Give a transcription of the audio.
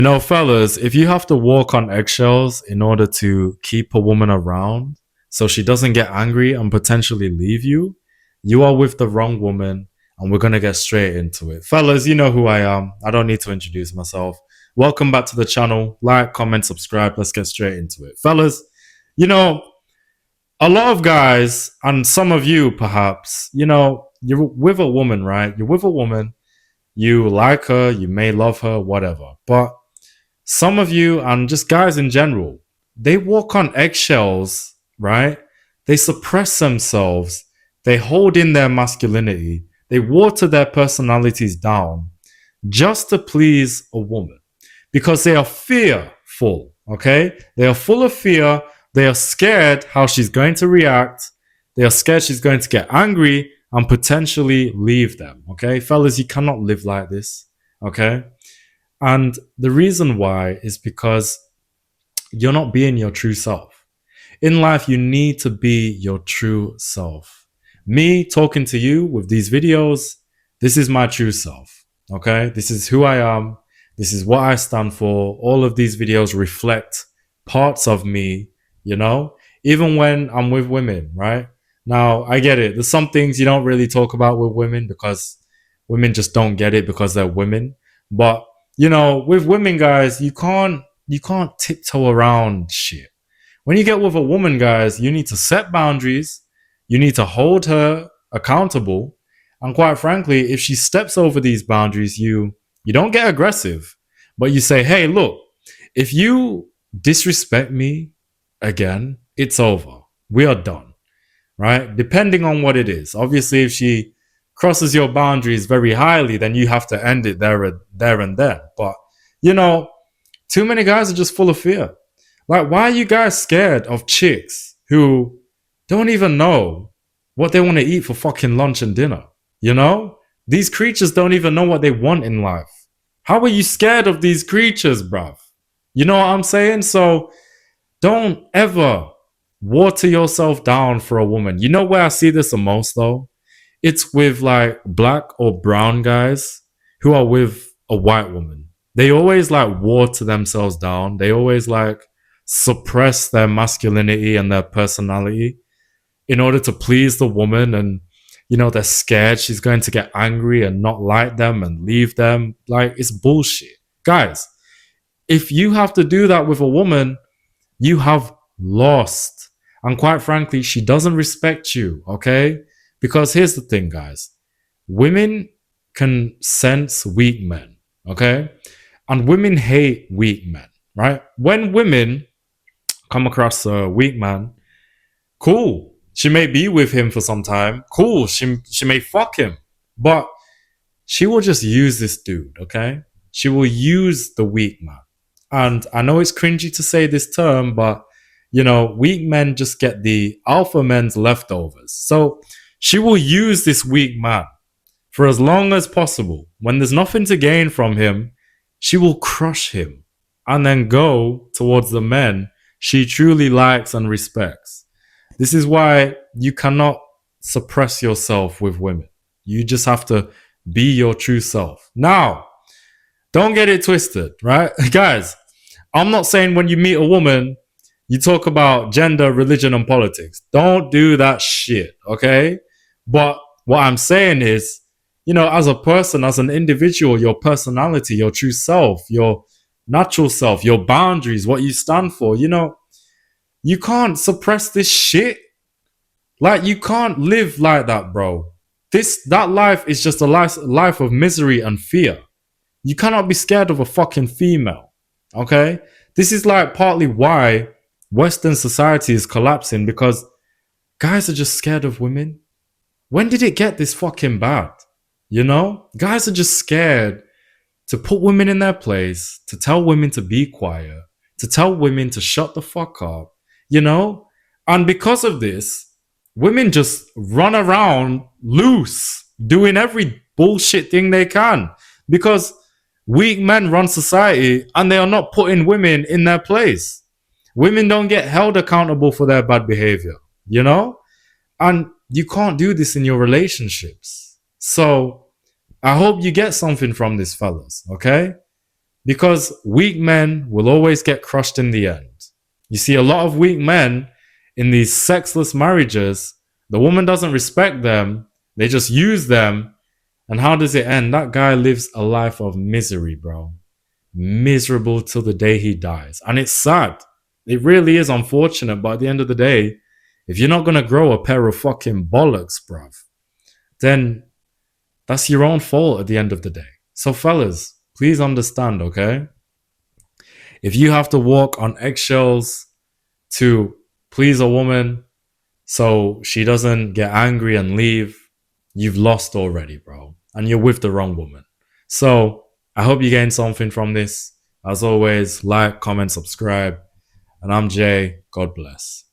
You know, fellas, if you have to walk on eggshells in order to keep a woman around so she doesn't get angry and potentially leave you, you are with the wrong woman, and we're going to get straight into it. Fellas, you know who I am. I don't need to introduce myself. Welcome back to the channel. Like, comment, subscribe. Let's get straight into it. Fellas, you know, a lot of guys, and some of you perhaps, you're with a woman, right? You're with a woman. You like her, you may love her, whatever. But some of you, and just guys in general, they walk on eggshells, right? They suppress themselves. They hold in their masculinity. They water their personalities down just to please a woman because they are fearful, okay? They are full of fear. They are scared how she's going to react. They are scared she's going to get angry and potentially leave them, okay? Fellas, you cannot live like this, okay? And the reason why is because you're not being your true self. In life, you need to be your true self. Me talking to you with these videos, this is my true self. Okay. This is who I am. This is what I stand for. All of these videos reflect parts of me, even when I'm with women, right? Now, I get it. There's some things you don't really talk about with women because women just don't get it because they're women. But with women, guys, you can't tiptoe around shit. When you get with a woman, guys, you need to set boundaries. You need to hold her accountable. And quite frankly, if she steps over these boundaries, you don't get aggressive, but you say, hey, look, if you disrespect me again, it's over. We are done, right? Depending on what it is. Obviously, if she crosses your boundaries very highly, then you have to end it there and then. But, too many guys are just full of fear. Like, why are you guys scared of chicks who don't even know what they want to eat for fucking lunch and dinner? These creatures don't even know what they want in life. How are you scared of these creatures, bruv? You know what I'm saying? So don't ever water yourself down for a woman. You know where I see this the most, though? It's with like black or brown guys who are with a white woman. They always like water themselves down. They always like suppress their masculinity and their personality in order to please the woman. And, they're scared she's going to get angry and not like them and leave them. Like, it's bullshit. Guys, if you have to do that with a woman, you have lost. And quite frankly, she doesn't respect you, okay? Because here's the thing, guys. Women can sense weak men, okay? And women hate weak men, right? When women come across a weak man, cool. She may be with him for some time. Cool. She may fuck him. But she will just use this dude, okay? She will use the weak man. And I know it's cringy to say this term, but, weak men just get the alpha men's leftovers. So she will use this weak man for as long as possible. When there's nothing to gain from him, she will crush him and then go towards the men she truly likes and respects. This is why you cannot suppress yourself with women. You just have to be your true self. Now, don't get it twisted, right? Guys, I'm not saying when you meet a woman, you talk about gender, religion, and politics. Don't do that shit, okay? But what I'm saying is, as a person, as an individual, your personality, your true self, your natural self, your boundaries, what you stand for, you can't suppress this shit. Like, you can't live like that, bro. That life is just a life of misery and fear. You cannot be scared of a fucking female, okay? This is like partly why Western society is collapsing, because guys are just scared of women. When did it get this fucking bad? Guys are just scared to put women in their place, to tell women to be quiet, to tell women to shut the fuck up, And because of this, women just run around loose, doing every bullshit thing they can, because weak men run society and they are not putting women in their place. Women don't get held accountable for their bad behavior, And you can't do this in your relationships. So I hope you get something from this, fellas, okay? Because weak men will always get crushed in the end. You see, a lot of weak men in these sexless marriages, the woman doesn't respect them, they just use them. And how does it end? That guy lives a life of misery, bro. Miserable till the day he dies. And it's sad. It really is unfortunate, but at the end of the day, if you're not gonna grow a pair of fucking bollocks, bruv, then that's your own fault at the end of the day. So, fellas, please understand, okay? If you have to walk on eggshells to please a woman so she doesn't get angry and leave, you've lost already, bro. And you're with the wrong woman. So, I hope you gained something from this. As always, like, comment, subscribe. And I'm Jay. God bless.